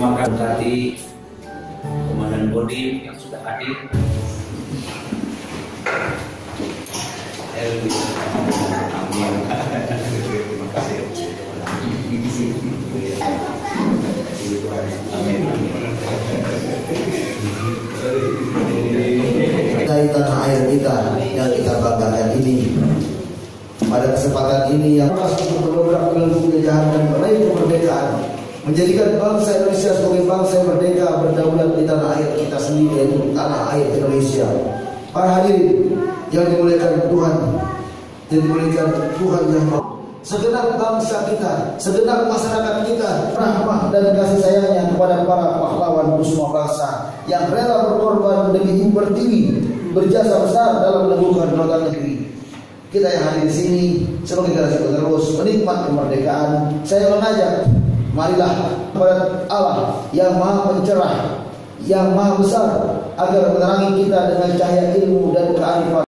Terima kasih Komandan Kodim yang sudah hadir. Terima kasih. Dari tanah air kita yang kita banggakan ini, pada kesempatan ini yang pas untuk mendobrak belenggu penjajahan dan meraih kemerdekaan, menjadikan bangsa Indonesia sebagai bangsa yang merdeka berdaulat di tanah air kita sendiri, yaitu tanah air Indonesia. Para hadirin yang dimuliakan Tuhan, yang segenap bangsa kita, segenap masyarakat kita, rahmat dan kasih sayangnya kepada para pahlawan semua bangsa yang rela berkorban demi pertiwi, berjasa besar dalam meneguhkan kedaulatan negeri. Kita yang hadir di sini sebagai generasi penerus menikmat kemerdekaan, saya mengajak, marilah kepada Allah yang Maha Pencerah, yang Maha Besar, agar menerangi kita dengan cahaya ilmu dan kearifan